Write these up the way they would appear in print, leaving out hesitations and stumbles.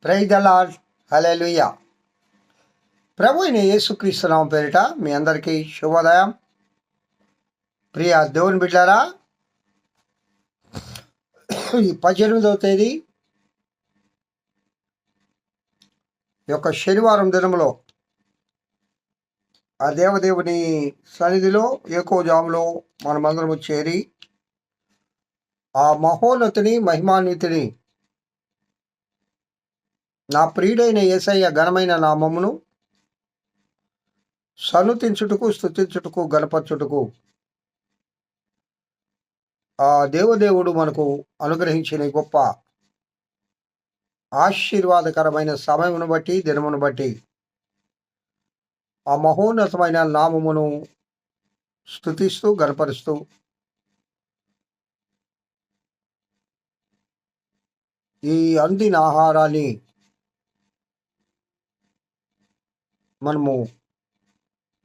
Praise the lord. Hallelujah. ప్రభు అయిన యేసుక్రీస్తు నామం పేరిట మీ అందరికీ శుభోదయం. ప్రియ దేవుని బిడ్డారా, ఈ 18వ తేదీ ఈ యొక్క శనివారం దినంలో ఆ దేవదేవుని సన్నిధిలో ఏకోజాములో మనమందరము చేరి ఆ మహోన్నతిని మహిమాన్వితుని నా ప్రియుడైన యేసయ్య ఘనమైన నామమును సన్నుతించుటకు, స్తుతించుటకు, గణపరచుటకు ఆ దేవదేవుడు మనకు అనుగ్రహించిన గొప్ప ఆశీర్వాదకరమైన సమయమును బట్టి, దినమును బట్టి ఆ మహోన్నతమైన నామమును స్తుతిస్తూ గణపరుస్తూ ఈ అందిన ఆహారాన్ని మనము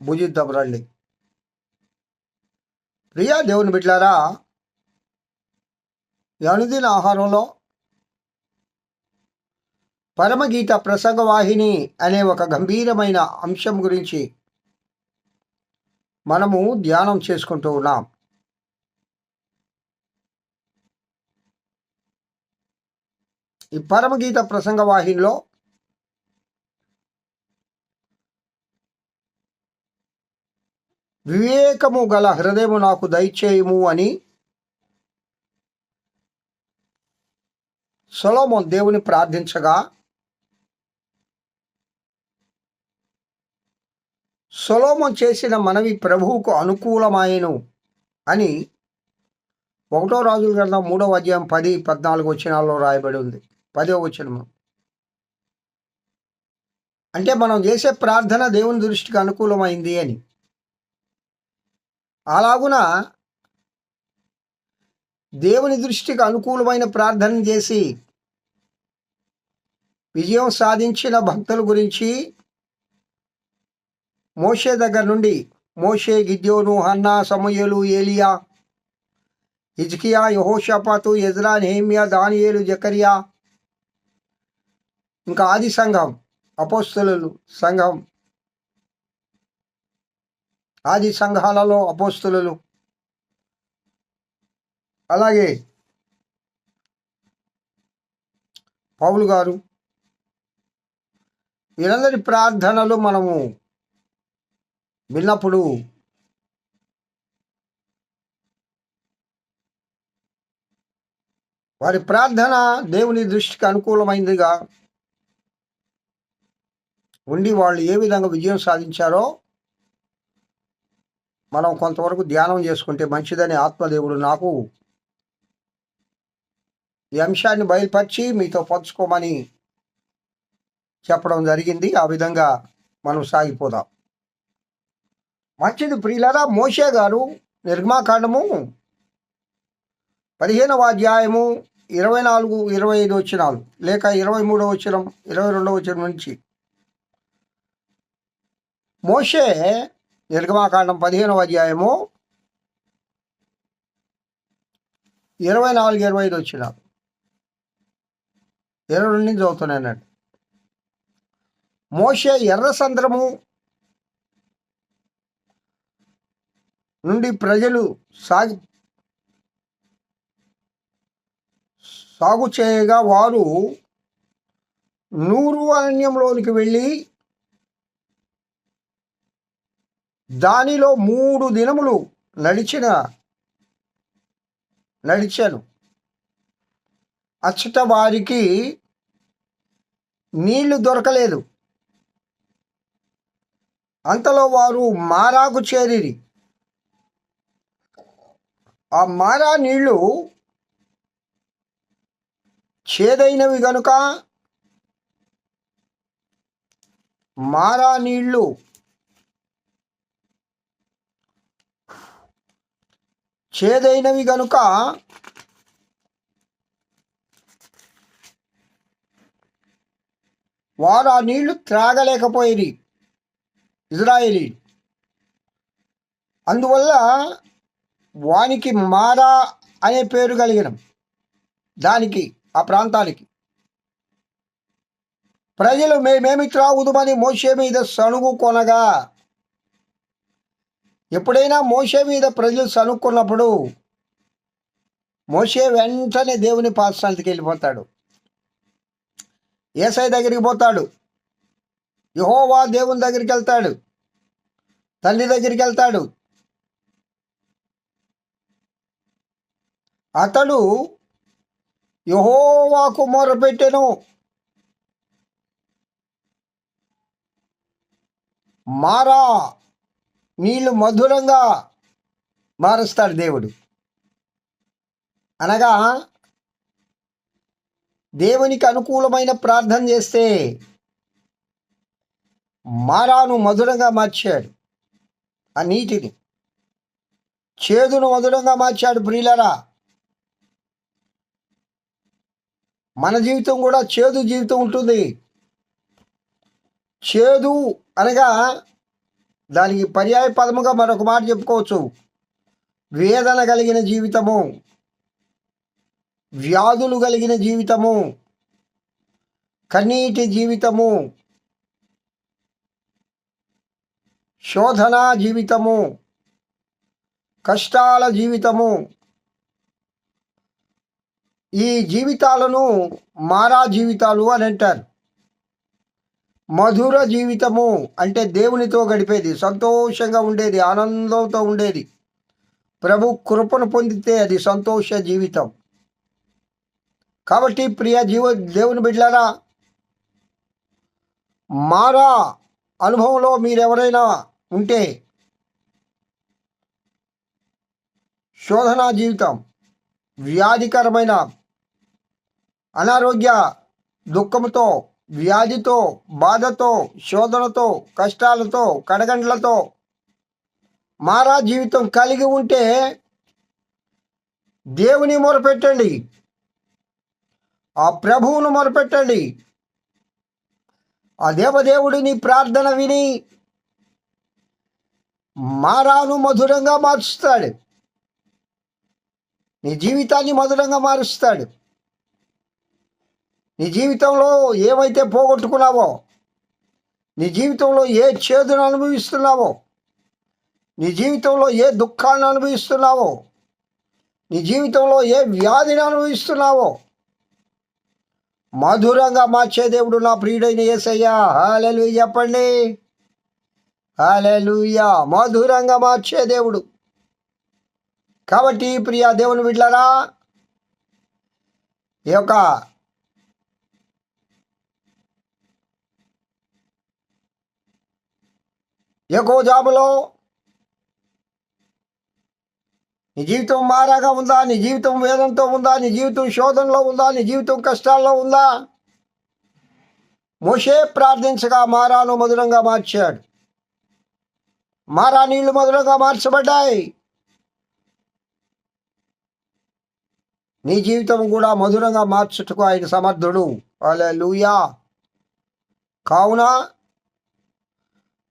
భుజిద్దాం రండి. ప్రియా దేవుని బిడ్డలారా, ఈ అనుదిన ఆహారంలో పరమగీత ప్రసంగవాహిని అనే ఒక గంభీరమైన అంశం గురించి మనము ధ్యానం చేసుకుంటూ ఉన్నాం. ఈ పరమగీత ప్రసంగవాహినిలో వివేకము గల హృదయము నాకు దయచేయము అని సొలొమోను దేవుని ప్రార్థించగా, సొలొమోను చేసిన మనవి ప్రభువుకు అనుకూలమాయెను అని 1 రాజుల గ్రంథం 3వ అధ్యాయం 10-14 వచనాల్లో రాయబడి ఉంది. 10వ వచనము అంటే మనం చేసే ప్రార్థన దేవుని దృష్టికి అనుకూలమైంది అని. అలాగున దేవుని దృష్టికి అనుకూలమైన ప్రార్థన చేసి విజయం సాధించిన భక్తుల గురించి మోషే దగ్గర నుండి మోషే, గిద్యోను, హన్నా, సమూయేలు, ఏలియా, హిజ్కియా, యెహోషాపాతు, ఎజ్రా, నెహెమ్యా, దానియేలు, జకర్యా, ఇంకా ఆది సంఘం, అపోస్తలులు సంఘం, ఆది సంఘాలలో అపోస్తలులు, అలాగే పౌలు గారు, వీరందరి ప్రార్థనలు మనము విన్నప్పుడు వారి ప్రార్థన దేవుని దృష్టికి అనుకూలమైనదిగా ఉండి వాళ్ళు ఏ విధంగా విజయం సాధించారో మనం కొంతవరకు ధ్యానం చేసుకుంటే మంచిదని ఆత్మదేవుడు నాకు ఈ అంశాన్ని బయలుపరిచి మీతో పంచుకోమని చెప్పడం జరిగింది. ఆ విధంగా మనం సాగిపోదాం. మంచిది ప్రియులారా. మోషే గారు నిర్గమాకాండము 15వ అధ్యాయము 24-25 వచనాలు లేక 23వ వచనం 22వ వచనం నుంచి మోషే నిర్గమాకాండం 15వ అధ్యాయము 24-25 వచనాలు 22 నుంచి చదువుతున్నానండి. మోషే ఎర్ర సంద్రము నుండి ప్రజలు సాగు చేయగా వారు నూరు అరణ్యంలోనికి వెళ్ళి దానిలో 3 దినములు నడిచాను. అచ్చట వారికి నీళ్లు దొరకలేదు. అంతలో వారు మారాకు చేరిరి. ఆ మారా నీళ్లు చేదైనవి గనుక వారు ఆ నీళ్లు త్రాగలేకపోయిరి ఇజ్రాయేలీ. అందువల్ల వానికి మారా అనే పేరు కలిగిన దానికి, ఆ ప్రాంతానికి. ప్రజలు మేమేమి త్రాగుదుమని మోషే మీద సణుగు కొనగా, ఎప్పుడైనా మోషే మీద ప్రజలు సణుక్కున్నప్పుడు మోషే వెంటనే దేవుని పాదశాంతికి వెళ్ళిపోతాడు. యేసయ్య దగ్గరికి పోతాడు, యెహోవా దేవుని దగ్గరికి వెళ్తాడు, తండ్రి దగ్గరికి వెళ్తాడు. అతడు యెహోవాకు మొరపెట్టెను. మారా నీళ్లు మధురంగా మారుస్తాడు దేవుడు. అనగా దేవునికి అనుకూలమైన ప్రార్థన చేస్తే మారాను మధురంగా మార్చాడు. ఆ నీటిని, చేదును మధురంగా మార్చాడు. ప్రియులరా, మన జీవితం కూడా చేదు జీవితం ఉంటుంది. చేదు అనగా దానికి పర్యాయ పదముగా మరొక మాట చెప్పుకోవచ్చు. వేదన కలిగిన జీవితము, వ్యాధులు కలిగిన జీవితము, కన్నీటి జీవితము, శోధన జీవితము, కష్టాల జీవితము. ఈ జీవితాలను మారా జీవితాలు అని అంటారు. మధుర జీవితము అంటే దేవునితో గడిపేది, సంతోషంగా ఉండేది, ఆనందంతో ఉండేది. ప్రభు కృపను పొందితే అది సంతోష జీవితం. కాబట్టి ప్రియ దేవుని బిడ్డలారా, మారా అనుభవంలో మీరెవరైనా ఉంటే, శోధన జీవితం, వ్యాధికరమైన అనారోగ్య దుఃఖంతో, వ్యాధితో, బాధతో, శోధనతో, కష్టాలతో, కడగండ్లతో మారా జీవితం కలిగి ఉంటే దేవుని మొరపెట్టండి, ఆ ప్రభువును మొరపెట్టండి. ఆ దేవదేవుడు నీ ప్రార్థన విని మారాను మధురంగా మారుస్తాడు. నీ జీవితాన్ని మధురంగా మారుస్తాడు. నీ జీవితంలో ఏమైతే పోగొట్టుకున్నావో, నీ జీవితంలో ఏ చేదును అనుభవిస్తున్నావో, నీ జీవితంలో ఏ దుఃఖాన్ని అనుభవిస్తున్నావో, నీ జీవితంలో ఏ వ్యాధిని అనుభవిస్తున్నావో మధురంగా మార్చే దేవుడు నా ప్రియుడైన యేసయ్య. హల్లెలూయా చెప్పండి, హల్లెలూయా. మధురంగా మార్చే దేవుడు. కాబట్టి ప్రియ దేవుని బిడ్డలారా, ఈ యొక్క యాకోబులో నీ జీవితం మారాగా ఉందా? నీ జీవితం వేదంతో ఉందా? నీ జీవితం శోధనలో ఉందా? నీ జీవితం కష్టాల్లో ఉందా? మోషే ప్రార్థించగా మారాను మధురంగా మార్చాడు. మారా నీళ్లు మధురంగా మార్చబడ్డాయి. నీ జీవితం కూడా మధురంగా మార్చుటకు ఆయన సమర్థుడు. హల్లెలూయా. కావున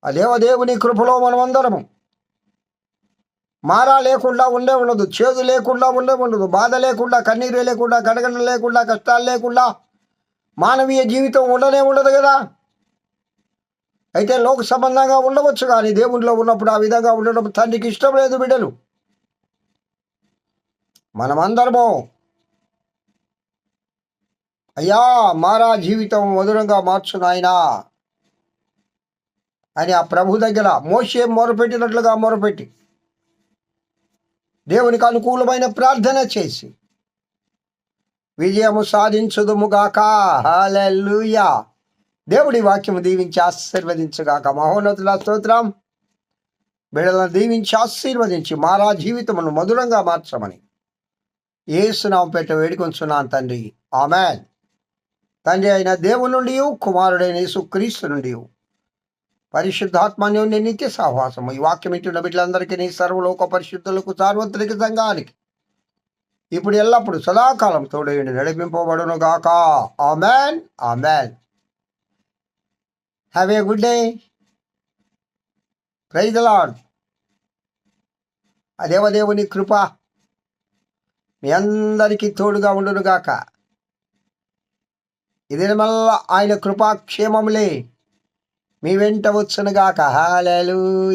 ఆ దేవదేవుని కృపలో మనమందరము మారా లేకుండా ఉండదు, చేదు లేకుండా ఉండదు, బాధ లేకుండా, కన్నీరు లేకుండా, గడగడ లేకుండా, కష్టాలు లేకుండా మానవీయ జీవితం ఉండదు కదా. అయితే లోక సంబంధంగా ఉండవచ్చు, కానీ దేవునిలో ఉన్నప్పుడు ఆ విధంగా ఉండడం తండ్రికి ఇష్టం లేదు. బిడ్డలు మనమందరము అయ్యా మారా జీవితం మధురంగా మార్చు నాయనా అని ఆ ప్రభు దగ్గర మోషే మొరపెట్టినట్లుగా మొరపెట్టి దేవునికి అనుకూలమైన ప్రార్థన చేసి విజయము సాధించుదుముగాక. హల్లెలూయా. దేవుడి వాక్యము దీవించి ఆశీర్వదించుగాక. మహోన్నతుల స్తోత్రం. బిడ్డలను దీవించి ఆశీర్వదించి మారా జీవితమును మధురంగా మార్చమని యేసు నామమున పేరిట వేడుకొంచున్నాను తండ్రి. ఆమేన్. తండ్రి అయిన దేవుని నుండి, కుమారుడైన యేసుక్రీస్తు నుండి, పరిశుద్ధాత్మన్యోన్య నిత్య సహవాసము ఈ వాక్యం ఇంటున్న బిడ్డలందరికీ, నీ సర్వలోక పరిశుద్ధులకు, సార్వత్రిక సంఘానికి ఇప్పుడు ఎల్లప్పుడు సదాకాలం తోడేయండి నడిపింపబడును గాక. Amen, amen. Have a good day. Praise the lord. ఆ దేవదేవుని కృప మీ అందరికీ తోడుగా ఉండును గాక. ఇది మళ్ళా ఆయన కృపాక్షేమములే మీ వెంట వచ్చునుగాక. హల్లెలూయా.